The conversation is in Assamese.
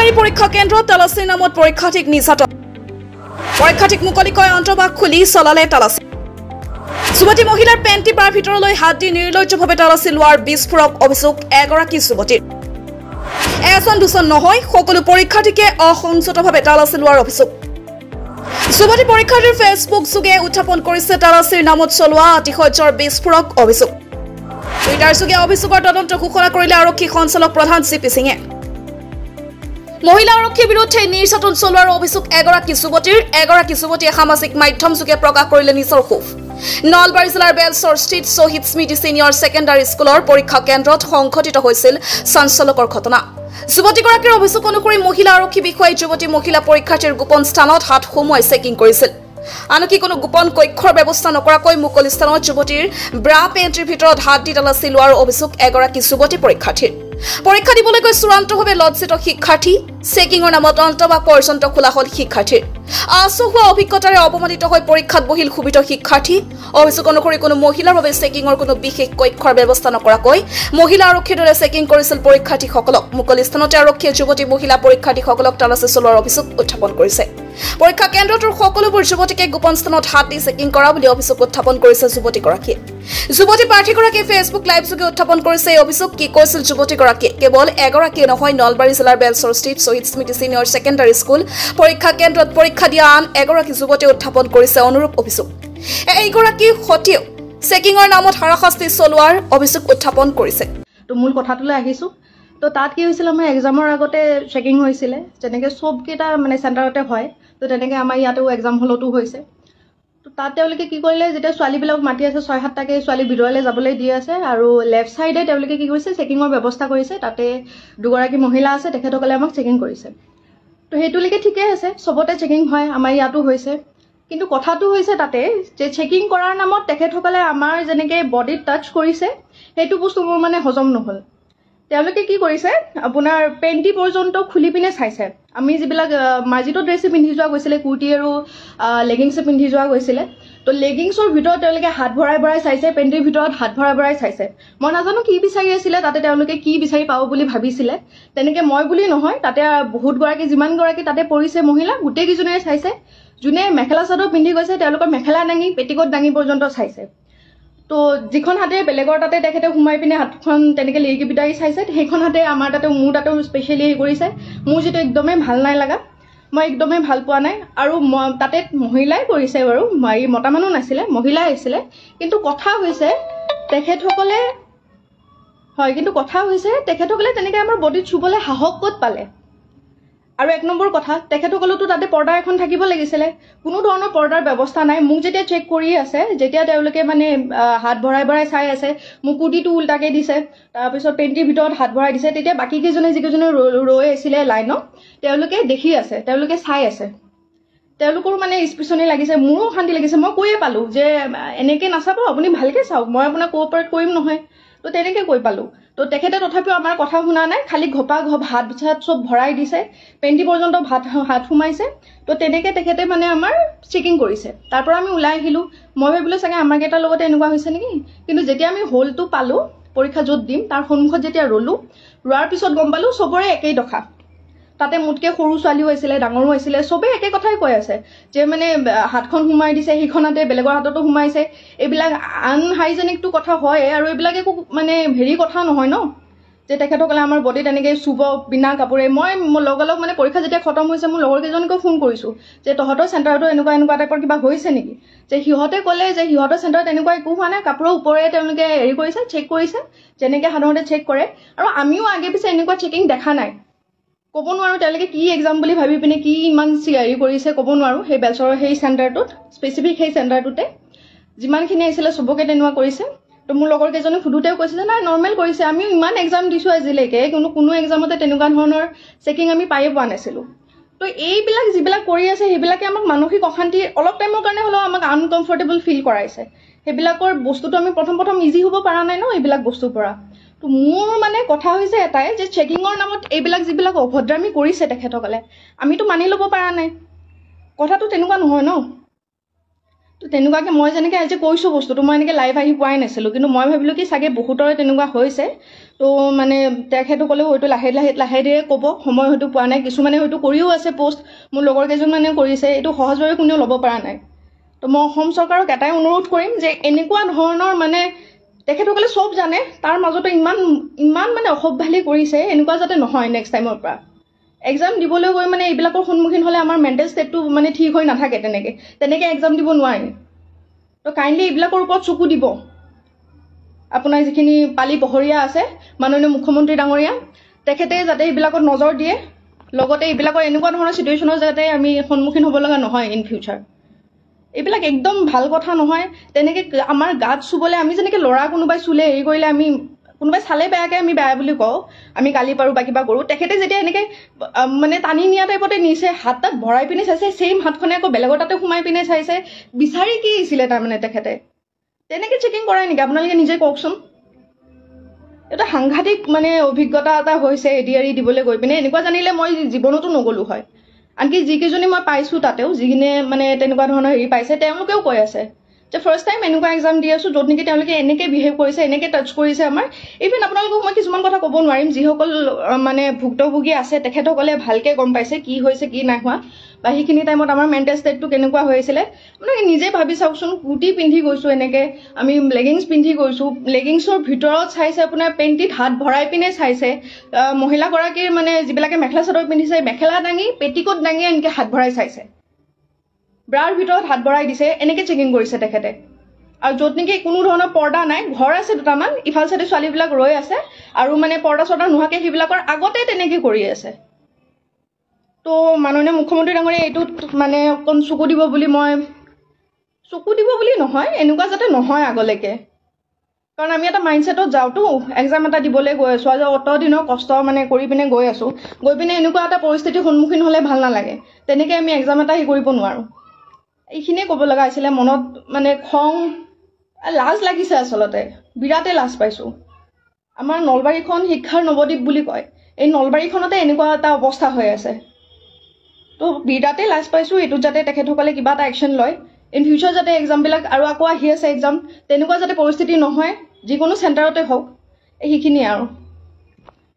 চৰকাৰী পৰীক্ষা কেন্দ্ৰত তালাচীৰ নামত পৰীক্ষাৰ্থীক নিৰ্যাতন পৰীক্ষাৰ্থীক মুকলিকৈ অন্তৰ্বাস খুলি চলালে তালাচী যুৱতী মহিলাৰ পেণ্টি বাৰ ভিতৰলৈ হাত দি নিৰ্লজ্জভাৱে তালাচী লোৱাৰ বিস্ফোৰক অভিযোগ এগৰাকী যুৱতীৰ এজন দুজন নহয় সকলো পৰীক্ষাৰ্থীকে অসংযতভাৱে তালাচী লোৱাৰ অভিযোগ যুৱতী পৰীক্ষাৰ্থীৰ ফেচবুক যোগে উত্থাপন কৰিছে তালাচীৰ নামত চলোৱা আতিশয্যৰ বিস্ফোৰক অভিযোগ টুইটাৰ যোগে অভিযোগৰ তদন্ত ঘোষণা কৰিলে আৰক্ষী সঞ্চালক প্ৰধান জি.পি. সিঙে মহিলা আৰক্ষীৰ বিৰুদ্ধে নিৰ্যাতন চলোৱাৰ অভিযোগ এগৰাকী যুৱতীয়ে সামাজিক মাধ্যম যোগে প্ৰকাশ কৰিলে নিজৰ ক্ষোভ নলবাৰী জিলাৰ বেলচৰ স্থিত শ্বহীদ স্মৃতি ছিনিয়ৰ ছেকেণ্ডাৰী স্কুলৰ পৰীক্ষা কেন্দ্ৰত সংঘটিত হৈছিল চাঞ্চল্যকৰ ঘটনা যুৱতীগৰাকীৰ অভিযোগ অনুসৰি মহিলা আৰক্ষী বিষয়াই যুৱতী মহিলা পৰীক্ষাৰ্থীৰ গোপন স্থানত হাত সোমোৱাই চেকিং কৰিছিল আনকি কোনো গোপন কক্ষৰ ব্যৱস্থা নকৰাকৈ মুকলি স্থানত যুৱতীৰ ব্ৰা পেণ্টিৰ ভিতৰত হাত দি তালাচী লোৱাৰ অভিযোগ এগৰাকী যুৱতী পৰীক্ষাৰ্থীৰ পৰীক্ষা দিবলৈ গৈ চূড়ান্তভাৱে লজ্জিত শিক্ষাৰ্থী চেকিংৰ নামত অন্তৰ্বাস পৰ্যন্ত খোলা হল শিক্ষাৰ্থীৰ আচহুৱা অভিজ্ঞতাৰে অপমানিত হৈ পৰীক্ষাত বহিল ক্ষোভিত শিক্ষাৰ্থী অভিযোগ অনুসৰি কোনো মহিলাৰ বাবে চেকিংৰ কোনো বিশেষ কক্ষৰ ব্যৱস্থা নকৰাকৈ মহিলা আৰক্ষীৰ দলে চেকিং কৰিছিল পৰীক্ষাৰ্থীসকলক মুকলি স্থানতে আৰক্ষীয়ে যুৱতী মহিলা পৰীক্ষাৰ্থীসকলক তালাচী চলোৱাৰ অভিযোগ উত্থাপন কৰিছে পৰীক্ষা কেন্দ্ৰটোৰ সকলোবোৰ যুৱতীকে গোপন স্থানত হাত দি চেকিং কৰা বুলি অভিযোগ উত্থাপন কৰিছে যুৱতীগৰাকীয়ে যুৱতী প্ৰাৰ্থীগৰাকীয়ে ফেচবুক লাইভ যোগে উত্থাপন কৰিছে এই অভিযোগ কি কৈছিল যুৱতীগৰাকীয়ে কেৱল এগৰাকী নহয় নলবাৰী জিলাৰ বেলচৰ স্থিত শ্বহীদ স্মৃতি ছিনিয়ৰ ছেকেণ্ডাৰী স্কুল পৰীক্ষা কেন্দ্ৰত পৰীক্ষা দিয়া আন এগৰাকী যুৱতীয়ে উত্থাপন কৰিছে অনুৰূপ অভিযোগ এইগৰাকীৰ সৈতেও চেকিংৰ নামত হাৰাশাস্তি চলোৱাৰ অভিযোগ উত্থাপন কৰিছে তো মূল কথাটোলৈ আহিছোঁ তো তাত কি হৈছিল আমাৰ এক্সামৰ আগতে চেকিং হৈছিলে যেনেকৈ চবকেইটা মানে চেণ্টাৰতে হয় তো তেনেকৈ আমাৰ ইয়াতেও এক্সাম হলতো হৈছে তো তাত তেওঁলোকে কি কৰিলে যেতিয়া ছোৱালীবিলাক মাতি আছে 6-7টাকৈ ছোৱালী ভিতৰলৈ যাবলৈ দি আছে আৰু লেফ্ট ছাইডে তেওঁলোকে কি কৰিছে চেকিঙৰ ব্যৱস্থা কৰিছে তাতে দুগৰাকী মহিলা আছে তেখেতসকলে আমাক চেকিং কৰিছে তো সেইটোলৈকে ঠিকে আছে চবতে চেকিং হয় আমাৰ ইয়াতো হৈছে কিন্তু কথাটো হৈছে তাতে যে চেকিং কৰাৰ নামত তেখেতসকলে আমাৰ যেনেকৈ বডিত টাচ কৰিছে সেইটো বস্তু মোৰ মানে হজম নহ'ল তেওঁলোকে কি কৰিছে আপোনাৰ পেণ্টি পৰ্যন্ত খুলি পিনে চাইছে আমি যিবিলাক মাৰ্জিত ড্ৰেছে পিন্ধি যোৱা গৈছিলে কুৰ্তি আৰু লেগিংছে পিন্ধি যোৱা গৈছিলে তো লেগিংছৰ ভিতৰত তেওঁলোকে হাত ভৰাই চাইছে পেণ্টিৰ ভিতৰত হাত ভৰাই চাইছে মই নাজানো কি বিচাৰি আছিলে তাতে তেওঁলোকে কি বিচাৰি পাব বুলি ভাবিছিলে তেনেকৈ মই বুলি নহয় তাতে বহুতগৰাকী যিমানগৰাকী তাতে পৰিছে মহিলা গোটেইকেইজনীয়ে চাইছে যোনে মেখেলা চাদৰ পিন্ধি গৈছে তেওঁলোকৰ মেখেলা দাঙি পেটিকোট দাঙি পৰ্যন্ত চাইছে তো যিখন হাতে বেলেগৰ তাতে তেখেতে সোমাই পিনে হাতখন তেনেকৈ লিৰিকি বিটাৰি চাইছে সেইখন হাতে আমাৰ তাতে মোৰ তাতেও স্পেচিয়েলি হেৰি কৰিছে মোৰ যিটো একদমেই ভাল নাই লগা মই একদমেই ভাল পোৱা নাই আৰু তাতে মহিলাই কৰিছে বাৰু মতা মানুহ নাছিলে মহিলাই আহিছিলে কিন্তু কথা হৈছে তেখেতসকলে তেনেকৈ আমাৰ বডিত চুবলৈ সাহস ক'ত পালে আৰু এক নম্বৰ কথা তেখেতসকলেতো তাতে পৰ্দা এখন থাকিব লাগিছিলে কোনো ধৰণৰ পৰ্দাৰ ব্যৱস্থা নাই মোক যেতিয়া চেক কৰি আছে যেতিয়া তেওঁলোকে মানে হাত ভৰাই চাই আছে মোক কুৰ্তিটো উল্টাকৈ দিছে তাৰপিছত পেণ্টিৰ ভিতৰত হাত ভৰাই দিছে তেতিয়া বাকীকেইজনে যিকেইজনে ৰৈ আছিলে লাইনত তেওঁলোকে দেখি আছে তেওঁলোকে চাই আছে তেওঁলোকৰো মানে স্পেচনি লাগিছে মোৰো শান্তি লাগিছে মই কৈয়ে পালোঁ যে এনেকৈ নাচাব আপুনি ভালকৈ চাওক মই আপোনাক কোঅপাৰেট কৰিম নহয় তো তেনেকৈ কৈ পালোঁ তো তেখেতে তথাপিও আমাৰ কথা শুনা নাই খালি হাত চাত চব ভৰাই দিছে পেণ্টি পৰ্যন্ত হাত সোমাইছে তো তেনেকৈ তেখেতে মানে আমাৰ চেকিং কৰিছে তাৰ পৰা আমি ওলাই আহিলোঁ মই ভাবিলোঁ চাগে আমাৰ কেইটাৰ লগতে এনেকুৱা হৈছে নেকি কিন্তু যেতিয়া আমি হলটো পালোঁ পৰীক্ষা য'ত দিম তাৰ সন্মুখত যেতিয়া ৰোৱাৰ পিছত গম পালোঁ চবৰে একেই দশা তাতে মোতকৈ সৰু ছোৱালীও আছিলে ডাঙৰো আছিলে চবেই একে কথাই কৈ আছে যে মানে হাতখন সোমাই দিছে সেইখনতে বেলেগৰ হাততো সোমাইছে এইবিলাক আনহাইজেনিকটো কথা হয় আৰু এইবিলাক একো মানে হেৰি কথা নহয় ন যে তেখেতসকলে আমাৰ বডিত এনেকৈ চুব বিনা কাপোৰে মই লগালগ মানে পৰীক্ষা যেতিয়া খতম হৈছে মোৰ লগৰকেইজনীকো ফোন কৰিছোঁ যে তহঁতৰ চেণ্টাৰতো এনেকুৱা টাইপৰ কিবা হৈছে নেকি যে সিহঁতে ক'লে যে সিহঁতৰ চেণ্টাৰত এনেকুৱা একো হোৱা নাই কাপোৰৰ ওপৰে তেওঁলোকে হেৰি কৰিছে চেক কৰিছে যেনেকৈ সাধাৰণতে চেক কৰে আৰু আমিও আগে পিছে এনেকুৱা চেকিং দেখা নাই ক'ব নোৱাৰোঁ তেওঁলোকে কি এক্সাম বুলি ভাবি পিনে কি ইমান হেৰি কৰিছে ক'ব নোৱাৰোঁ সেই বেলচৰৰ সেই চেণ্টাৰটোত স্পেচিফিক সেই চেণ্টাৰটোতে যিমানখিনি আহিছিলে চবকে তেনেকুৱা কৰিছে তো মোৰ লগৰ কেইজনে সুধোতেও কৈছে যে নাই নৰ্মেল কৰিছে আমিও ইমান এক্সাম দিছোঁ আজিলৈকে কিন্তু কোনো এক্সামতে তেনেকুৱা ধৰণৰ চেকিং আমি পায়ে পোৱা নাছিলোঁ তো এইবিলাক যিবিলাক কৰি আছে সেইবিলাকে আমাক মানসিক অশান্তি অলপ টাইমৰ কাৰণে হ'লেও আমাক আনকমফৰ্টেবল ফিল কৰাইছে সেইবিলাকৰ বস্তুটো আমি প্ৰথম ইজি হ'ব পৰা নাই ন এইবিলাক বস্তুৰ পৰা তো মোৰ মানে কথা হৈছে এটাই যে চেকিঙৰ নামত এইবিলাক যিবিলাক অভদ্ৰামী কৰিছে তেখেতসকলে আমিতো মানি ল'ব পৰা নাই কথাটো তেনেকুৱা নহয় ন তো তেনেকুৱাকৈ মই যেনেকৈ আজি কৈছোঁ বস্তুটো মই এনেকৈ লাইভ আহি পোৱাই নাছিলোঁ, কিন্তু মই ভাবিলোঁ কি চাগে বহুতৰে তেনেকুৱা হৈছে। তো মানে তেখেতসকলেও হয়তো লাহে ধীৰে ক'ব, সময় হয়তো পোৱা নাই। কিছুমানে হয়তো কৰিও আছে পোষ্ট, মোৰ লগৰ কেইজনমানে কৰিছে, এইটো সহজভাৱে কোনেও ল'ব পৰা নাই। তো মই অসম চৰকাৰক এটাই অনুৰোধ কৰিম যে এনেকুৱা ধৰণৰ মানে তেখেতসকলে চব জানে, তাৰ মাজতো ইমান মানে অসভ্যালি কৰিছে, এনেকুৱা যাতে নহয় নেক্সট টাইমৰ পৰা। এক্সাম দিবলৈ গৈ মানে এইবিলাকৰ সন্মুখীন হ'লে আমাৰ মেণ্টেল ষ্টেটটো মানে ঠিক হৈ নাথাকে। তেনেকৈ এক্সাম দিব নোৱাৰি। তো কাইণ্ডলি এইবিলাকৰ ওপৰত চকু দিব। আপোনাৰ যিখিনি পালি পহৰীয়া আছে, মাননীয় মুখ্যমন্ত্ৰী ডাঙৰীয়া, তেখেতে যাতে এইবিলাকত নজৰ দিয়ে, লগতে এইবিলাকৰ এনেকুৱা ধৰণৰ চিটুৱেশ্যনৰ যাতে আমি সন্মুখীন হ'ব লগা নহয় ইন ফিউচাৰ। এইবিলাক একদম ভাল কথা নহয়। তেনেকৈ আমাৰ গাত চুবলৈ, আমি যেনেকৈ ল'ৰা কোনোবাই চুলে হেৰি কৰিলে, আমি কোনোবাই চালে বেয়াকৈ আমি বেয়া বুলি কওঁ, আমি গালি পাৰোঁ বা কিবা কৰোঁ। তেখেতে যেতিয়া এনেকৈ মানে টানি নিয়া টাইপতে নিছে, হাত তাত ভৰাই পিনে চাইছে, ছেইম হাতখনে আকৌ বেলেগৰ তাতে সোমাই পিনে চাইছে, বিচাৰি কি আছিলে তাৰমানে তেখেতে? তেনেকৈ চেকিং কৰাই নেকি? আপোনালোকে নিজে কওকচোন। এটা সাংঘাতিক মানে অভিজ্ঞতা এটা হৈছে এডিআৰই দিবলৈ গৈ পিনে। এনেকুৱা জানিলে মই জীৱনতো নগ'লোঁ হয়। আনকি যিকেইজনী মই পাইছোঁ তাতেও, যিখিনিয়ে মানে তেনেকুৱা ধৰণৰ হেৰি পাইছে, তেওঁলোকেও কৈ আছে যে ফাৰ্ষ্ট টাইম এনেকুৱা এক্সাম দি আছোঁ য'ত নেকি তেওঁলোকে এনেকৈ বিহেভ কৰিছে, এনেকৈ টাচ কৰিছে আমাৰ। ইভেন আপোনালোকক মই কিছুমান কথা ক'ব নোৱাৰিম, যিসকল মানে ভুক্তভোগী আছে তেখেতসকলে ভালকৈ গম পাইছে কি হৈছে কি নাই হোৱা, বা সেইখিনি টাইমত আমাৰ মেণ্টেল ষ্টেটটো কেনেকুৱা হৈ আছিলে। আপোনালোকে নিজে ভাবি চাওকচোন। কুৰ্তি পিন্ধি গৈছোঁ, এনেকৈ আমি লেগিংছ পিন্ধি গৈছোঁ, লেগিংছৰ ভিতৰত চাইছে আপোনাৰ পেণ্টিত হাত ভৰাই পিনে চাইছে, মহিলাগৰাকীৰ মানে যিবিলাকে মেখেলা চাদৰ পিন্ধিছে, মেখেলা দাঙি পেটিকোট দাঙি এনেকৈ হাত ভৰাই চাইছে, ব্ৰাৰ ভিতৰত হাত ভৰাই দিছে, এনেকৈ চেকিং কৰিছে তেখেতে। আৰু য'ত নেকি কোনো ধৰণৰ পৰ্দা নাই, ঘৰ আছে দুটামান, ইফাল চাইডে ছোৱালীবিলাক ৰৈ আছে, আৰু মানে পৰ্দা চৰ্দা নোহোৱাকৈ সেইবিলাকৰ আগতে তেনেকৈ কৰি আছে। তো মাননীয় মুখ্যমন্ত্ৰী ডাঙৰীয়া এইটোত মানে অকণ চকু দিব বুলি নহয়, এনেকুৱা যাতে নহয় আগলৈকে। কাৰণ আমি এটা মাইণ্ডছেটত যাওঁতো, এক্সাম এটা দিবলৈ গৈ আছোঁ, আজি অত দিনৰ কষ্ট মানে কৰি পিনে গৈ আছোঁ, গৈ পিনে এনেকুৱা এটা পৰিস্থিতিৰ সন্মুখীন হ'লে ভাল নালাগে। তেনেকৈ আমি এক্সাম এটা হেৰি কৰিব নোৱাৰোঁ। এইখিনিয়ে ক'ব লগা আছিলে। মনত মানে খং, লাজ লাগিছে, আচলতে বিৰাটেই লাজ পাইছোঁ। আমাৰ নলবাৰীখন শিক্ষাৰ নৱদ্বীপ বুলি কয়, এই নলবাৰীখনতে এনেকুৱা এটা অৱস্থা হৈ আছে। তো বিৰাটেই লাজ পাইছোঁ। এইটোত যাতে তেখেতসকলে কিবা এটা একশ্যন লয়, ইন ফিউচাৰ যাতে এক্সামবিলাক আৰু আকৌ আহি আছে এক্সাম, তেনেকুৱা যাতে পৰিস্থিতি নহয়, যিকোনো চেণ্টাৰতে হওক। সেইখিনিয়ে আৰু।